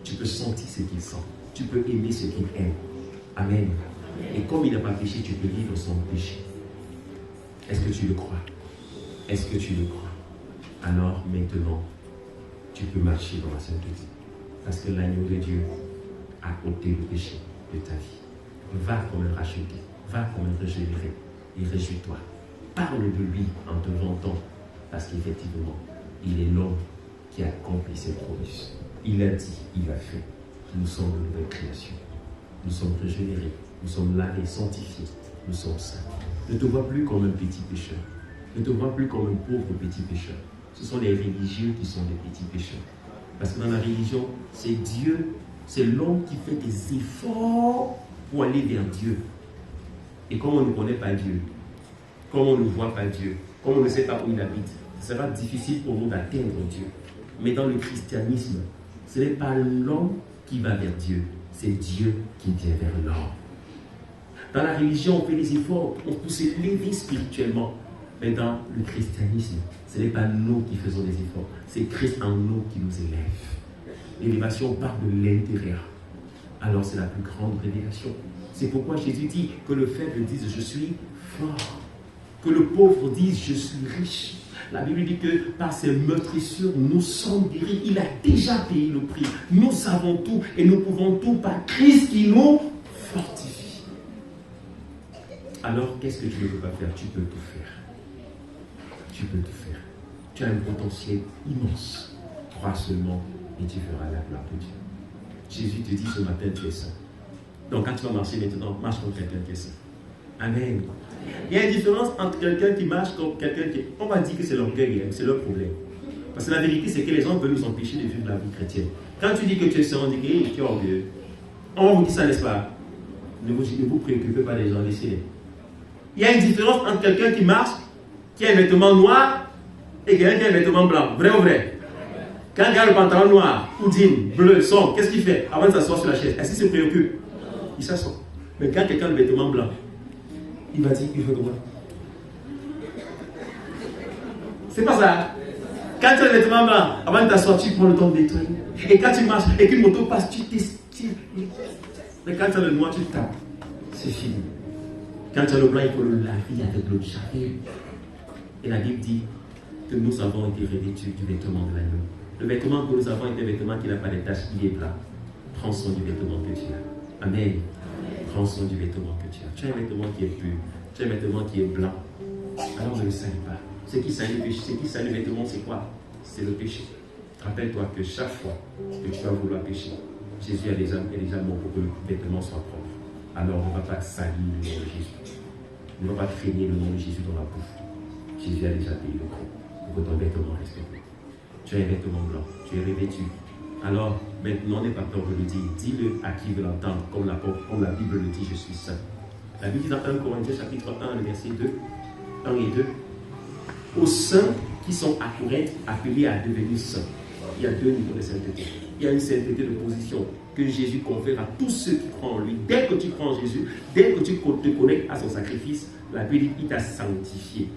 Tu peux sentir ce qu'il sent. Tu peux aimer ce qu'il aime. Amen. Et comme il n'a pas péché, tu peux vivre sans péché. Est-ce que tu le crois? Est-ce que tu le crois? Alors maintenant, tu peux marcher dans la sainteté. Parce que l'agneau de Dieu a ôté le péché de ta vie. Va comme un racheté. Va comme un régénéré. Et réjouis-toi. Parle de lui en te vantant. Parce qu'effectivement, il est l'homme qui a accompli ses promesses. Il a dit, il a fait. Nous sommes de nouvelles créations. Nous sommes régénérés. Nous sommes lavés, sanctifiés. Nous sommes saints. Ne te vois plus comme un petit pécheur. Ne te vois plus comme un pauvre petit pécheur. Ce sont les religieux qui sont des petits pécheurs. Parce que dans la religion, c'est Dieu, c'est l'homme qui fait des efforts pour aller vers Dieu. Et comme on ne connaît pas Dieu, comme on ne voit pas Dieu, comme on ne sait pas où il habite, ce sera difficile pour nous d'atteindre Dieu. Mais dans le christianisme, ce n'est pas l'homme qui va vers Dieu, c'est Dieu qui vient vers l'homme. Dans la religion, on fait des efforts pour s'élever spirituellement. Mais dans le christianisme, ce n'est pas nous qui faisons des efforts, c'est Christ en nous qui nous élève. L'élévation part de l'intérieur. Alors c'est la plus grande révélation. C'est pourquoi Jésus dit que le faible dise je suis fort, que le pauvre dise je suis riche. La Bible dit que par ses meurtrissures, nous sommes guéris. Il a déjà payé le prix. Nous savons tout et nous pouvons tout par Christ qui nous fortifie. Alors qu'est-ce que tu ne peux pas faire? Tu peux tout faire. Tu peux tout faire. Tu as un potentiel immense. Crois seulement et tu feras la gloire de Dieu. Jésus te dit ce matin, tu es saint. Donc quand tu vas marcher maintenant, marche comme quelqu'un qui est saint. Amen. Il y a une différence entre quelqu'un qui marche comme quelqu'un qui... On va dire que c'est l'orgueil, c'est leur problème. Parce que la vérité, c'est que les gens veulent nous empêcher de vivre la vie chrétienne. Quand tu dis que tu es saint, on dit que hey, tu es orgueilleux. On va vous dire ça, n'est-ce pas? Ne vous préoccupez pas des gens, laissez-les. Il y a une différence entre quelqu'un qui marche, qui a un vêtement noir, et quelqu'un qui a un vêtement blanc. Vrai ou vrai? Quand il a le pantalon noir, ou jean, bleu, sombre, qu'est-ce qu'il fait avant de s'asseoir sur la chaise? Est-ce qu'il se préoccupe? Il s'assoit. Mais quand quelqu'un a le vêtement blanc, il va dire, il fait comment? C'est pas ça. Quand tu as le vêtement blanc, avant de t'asseoir, tu prends le temps de nettoyer. Et quand tu marches et qu'une moto passe, tu t'estires. Mais quand tu as le noir, tu tapes. C'est fini. Quand tu as le blanc, il faut le laver avec l'eau de javel. Et la Bible dit que nous avons été revêtus du vêtement de l'agneau. Le vêtement que nous avons est un vêtement qui n'a pas de taches, il est blanc. Prends soin du vêtement que tu as. Amen. Prends soin du vêtement que tu as. Tu as un vêtement qui est pur. Tu as un vêtement qui est blanc. Alors ne le salis pas. Ce qui salit le vêtement, c'est quoi? C'est le péché. Rappelle-toi que chaque fois que tu vas vouloir pécher, Jésus a déjà mort pour que le vêtement soit propre. Alors on ne va pas salir le nom de Jésus. On ne va pas traîner le nom de Jésus dans la bouffe. Jésus a déjà payé le prix pour que ton vêtement reste propre. Tu as un vêtement blanc, tu es revêtu. Alors, maintenant, n'aie pas peur de le dire. Dis-le à qui veut l'entendre, comme la Bible le dit, je suis saint. La Bible dit dans 1 Corinthiens chapitre 1, le verset 2, 1 et 2, aux saints qui sont à Corinthe, appelés à devenir saints. Il y a deux niveaux de sainteté. Il y a une sainteté de position que Jésus confère à tous ceux qui croient en lui. Dès que tu crois en Jésus, dès que tu te connectes à son sacrifice, la Bible dit qu'il t'a sanctifié.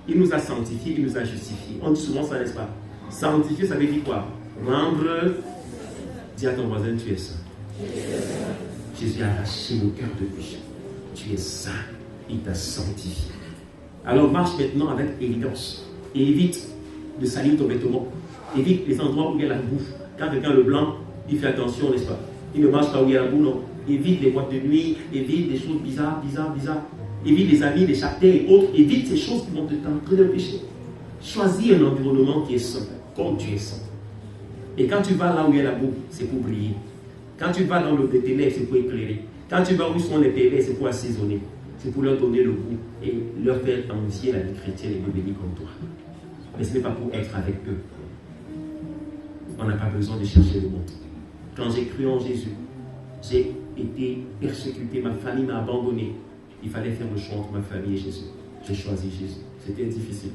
Il nous a sanctifiés, il nous a justifiés. On dit souvent ça, n'est-ce pas? Sanctifier, ça veut dire quoi? Rendre. Dis à ton voisin, tu es saint. Jésus a arraché le cœur de péché. Tu es saint. Il t'a sanctifié. Alors marche maintenant avec élégance. Et évite de salir ton vêtement. Évite les endroits où il y a la bouffe. Quand quelqu'un a le blanc, il fait attention, n'est-ce pas? Il ne marche pas où il y a la boue, non. Évite les boîtes de nuit, évite des choses bizarres. Évite les amis, les châtaignes et autres. Évite ces choses qui vont te t'entraîner au péché. Choisis un environnement qui est sain, comme tu es sain. Et quand tu vas là où il y a la boue, c'est pour briller. Quand tu vas dans le ténèbres, c'est pour éclairer. Quand tu vas où sont les pervers, c'est pour assaisonner. C'est pour leur donner le goût et leur faire envier la vie chrétienne et devenir comme toi. Mais ce n'est pas pour être avec eux. On n'a pas besoin de chercher le monde. Quand j'ai cru en Jésus, j'ai été persécuté, ma famille m'a abandonné. Il fallait faire le choix entre ma famille et Jésus. J'ai choisi Jésus. C'était difficile.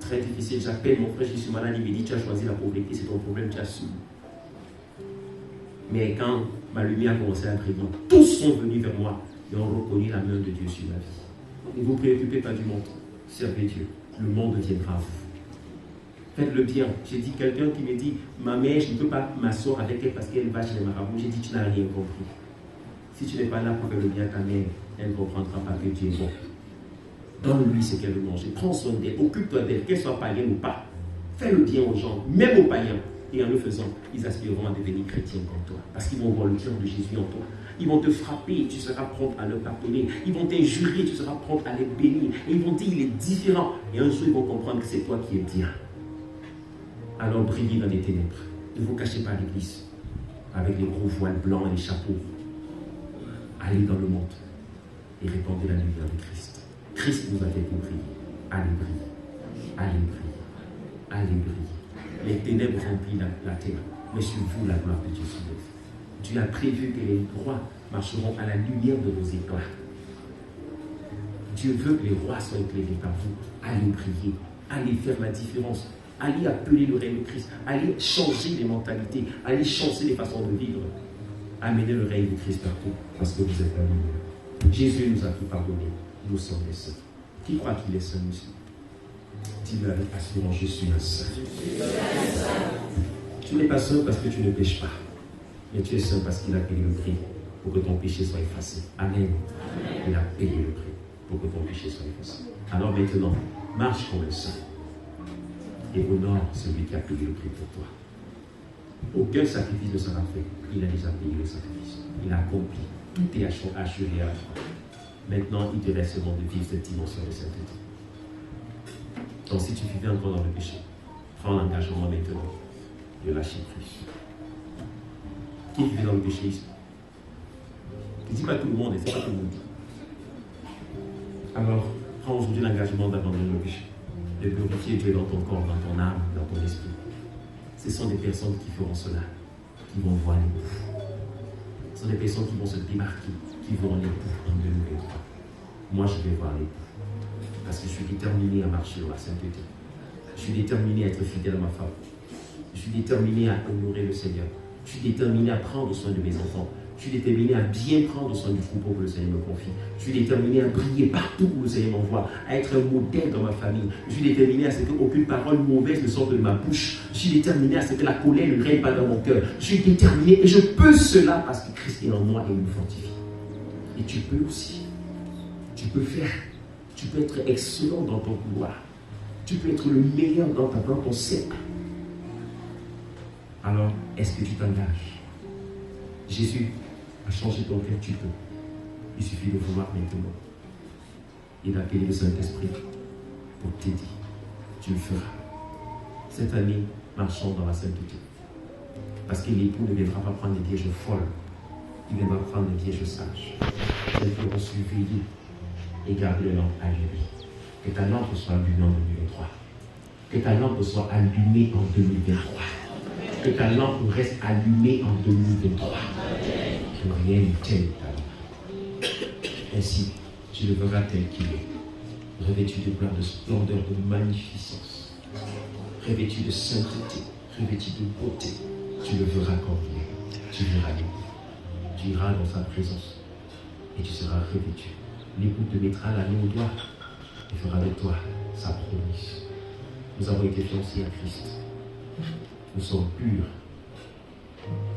Très difficile. J'appelle mon frère, je suis malade, il me dit, tu as choisi la pauvreté, c'est ton problème, tu as subi. Mais quand ma lumière a commencé à briller, tous sont venus vers moi et ont reconnu la main de Dieu sur ma vie. Ne vous préoccupez pas du monde. Servez Dieu. Le monde viendra à vous. Faites le bien. J'ai dit quelqu'un qui me dit, ma mère, je ne peux pas m'asseoir avec elle parce qu'elle va chez les marabouts. J'ai dit, tu n'as rien compris. Si tu n'es pas là pour faire le bien à ta mère, elle ne comprendra pas que Dieu est bon. Donne-lui ce qu'elle veut manger. Prends soin d'elle. Occupe-toi d'elle, qu'elle soit païenne ou pas. Fais le bien aux gens, même aux païens. Et en le faisant, ils aspireront à devenir chrétiens comme toi. Parce qu'ils vont voir le cœur de Jésus en toi. Ils vont te frapper, tu seras prompt à leur pardonner. Ils vont t'injurer, tu seras prompt à les bénir. Et ils vont dire, il est différent. Et un jour, ils vont comprendre que c'est toi qui es bien. Alors brillez dans les ténèbres. Ne vous cachez pas à l'église avec les gros voiles blancs et les chapeaux. Allez dans le monde et répandez la lumière de Christ. Christ nous a fait briller. Allez briller. Allez briller. Allez briller. Les ténèbres remplissent la terre, mais sur vous la gloire de Dieu se lève. Dieu a prévu que les rois marcheront à la lumière de vos éclats. Dieu veut que les rois soient éclairés par vous. Allez briller. Allez faire la différence. Allez appeler le règne de Christ. Allez changer les mentalités. Allez changer les façons de vivre. Amenez le règne de Christ partout parce que vous êtes amis. Jésus nous a tout pardonné. Nous sommes les saints. Qui croit qu'il est saint ici? Dis-le avec assurance, je suis un saint. Tu n'es pas saint parce que tu ne pêches pas. Mais tu es saint parce qu'il a payé le prix pour que ton péché soit effacé. Amen. Il a payé le prix pour que ton péché soit effacé. Alors maintenant, marche comme le saint et honore celui qui a payé le prix pour toi. Aucun sacrifice ne sera fait. Il a déjà payé le sacrifice. Il a accompli. Tout est achevé à la fin. Maintenant, il te reste seulement de vivre cette dimension de sainteté. Donc, si tu vivais encore dans le péché, prends l'engagement maintenant de lâcher prise. Qui vivait dans le péché ici? Je ne dis pas tout le monde, et c'est pas tout le monde. Alors, prends aujourd'hui l'engagement d'abandonner le péché, de glorifier Dieu dans ton corps, dans ton âme, dans ton esprit. Ce sont des personnes qui feront cela, qui vont voir les bouts. Ce sont des personnes qui vont se démarquer, qui vont les bouts en 2023. Moi, je vais voir les bouts. Parce que je suis déterminé à marcher dans la sainteté. Je suis déterminé à être fidèle à ma femme. Je suis déterminé à honorer le Seigneur. Je suis déterminé à prendre soin de mes enfants. Je suis déterminé à bien prendre soin du troupeau que le Seigneur me confie. Je suis déterminé à briller partout où le Seigneur m'envoie, à être un modèle dans ma famille. Je suis déterminé à ce qu'aucune parole mauvaise ne sorte de ma bouche. Je suis déterminé à ce que la colère ne règne pas dans mon cœur. Je suis déterminé et je peux cela parce que Christ est en moi et il me fortifie. Et tu peux aussi. Tu peux faire. Tu peux être excellent dans ton couloir. Tu peux être le meilleur dans ton cercle. Alors, est-ce que tu t'engages? Jésus a changé ton cœur, tu peux. Il suffit de vouloir maintenant. Il a payé le Saint-Esprit pour t'aider. Tu le feras. Cette année, marchons dans la sainteté. Parce que l'époux ne viendra pas prendre des vierges folles. Il viendra prendre des vierges sages. Elles feront surveiller et garder le lampe allumée. Que ta lampe soit allumée en 2023. Que ta lampe soit allumée en 2023. Que ta lampe reste allumée en 2023. Que rien ne tienne ta lampe. Ainsi, tu le verras tel qu'il est. Revêtu de gloire, de splendeur, de magnificence. Revêtu de sainteté. Revêtu de beauté. Tu le verras comme il est. Tu verras l'époux. Tu iras dans sa présence. Et tu seras revêtu. L'époux te mettra l'anneau au doigt et fera de toi sa promise. Nous avons été fiancés à Christ. Nous sommes purs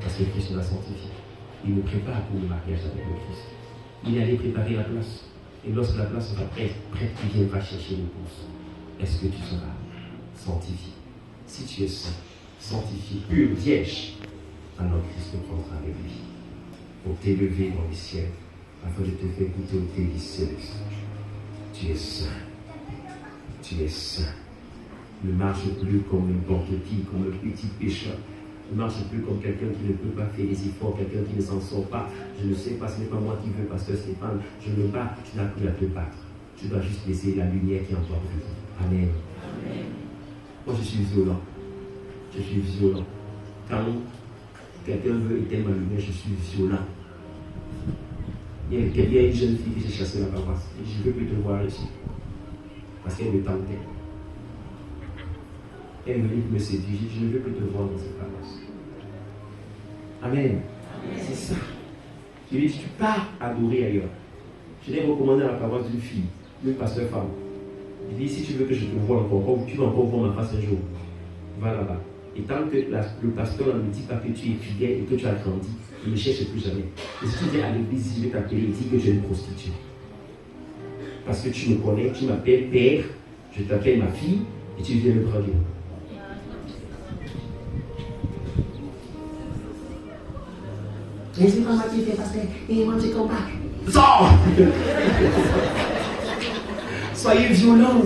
parce que Christ nous a sanctifiés. Il nous prépare pour le mariage avec le Christ. Il est allé préparer la place. Et lorsque la place sera prête, il viendra chercher l'épouse. Est-ce que tu seras sanctifié? Si tu es saint, sanctifié, pur, vierge, alors Christ te prendra avec lui pour t'élever dans les ciels afin de te faire goûter aux délices célestes. Tu es saint. Tu es saint. Ne marche plus comme n'importe qui, comme un petit pécheur. Ne marche plus comme quelqu'un qui ne peut pas faire des efforts, quelqu'un qui ne s'en sort pas. Je ne sais pas, ce n'est pas moi qui veux, pasteur Stéphane. Je me bats, tu n'as plus à te battre. Tu dois juste laisser la lumière qui est en toi briller. Amen. Amen. Moi, je suis violent. Je suis violent. Quand quelqu'un veut éteindre ma lumière, je suis violent. Il y a une jeune fille qui s'est chassée la paroisse. Je ne veux plus te voir ici. Parce qu'elle me tentait. Elle est venue me séduire. Je ne veux plus te voir dans cette paroisse. Amen. C'est ça. Je lui ai dit, tu pars adorer ailleurs. Je l'ai recommandé à la paroisse d'une fille, une pasteur femme. Il dit, si tu veux que je te voie encore, tu vas encore voir ma face un jour. Va là-bas. Et tant que le pasteur ne me dit pas que tu es fidèle et que tu as grandi, il ne me cherche plus jamais. Et si tu viens à l'église, je vais t'appeler et dire que tu es une prostituée. Parce que tu me connais, tu m'appelles père, je t'appelle ma fille, et tu viens me prendre. Mais c'est pas moi qui fais pasteur, et moi je combat. Sors! Soyez violents.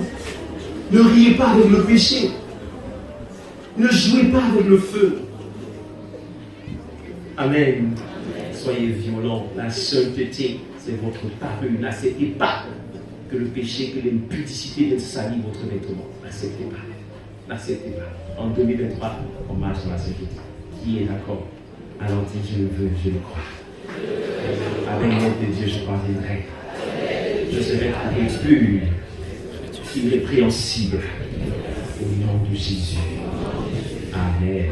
Ne riez pas avec le péché. Ne jouez pas avec le feu. Amen. Soyez violents. La sainteté, c'est votre parure. N'acceptez pas que le péché, que l'impudicité vienne salir votre vêtement. N'acceptez pas. N'acceptez pas. En 2023, on marche dans la sainteté. Qui est d'accord? Alors dis, je le veux, je le crois. Avec l'aide de Dieu, je parviendrai. Je serai pur, irrépréhensible. Au nom de Jésus. Amen.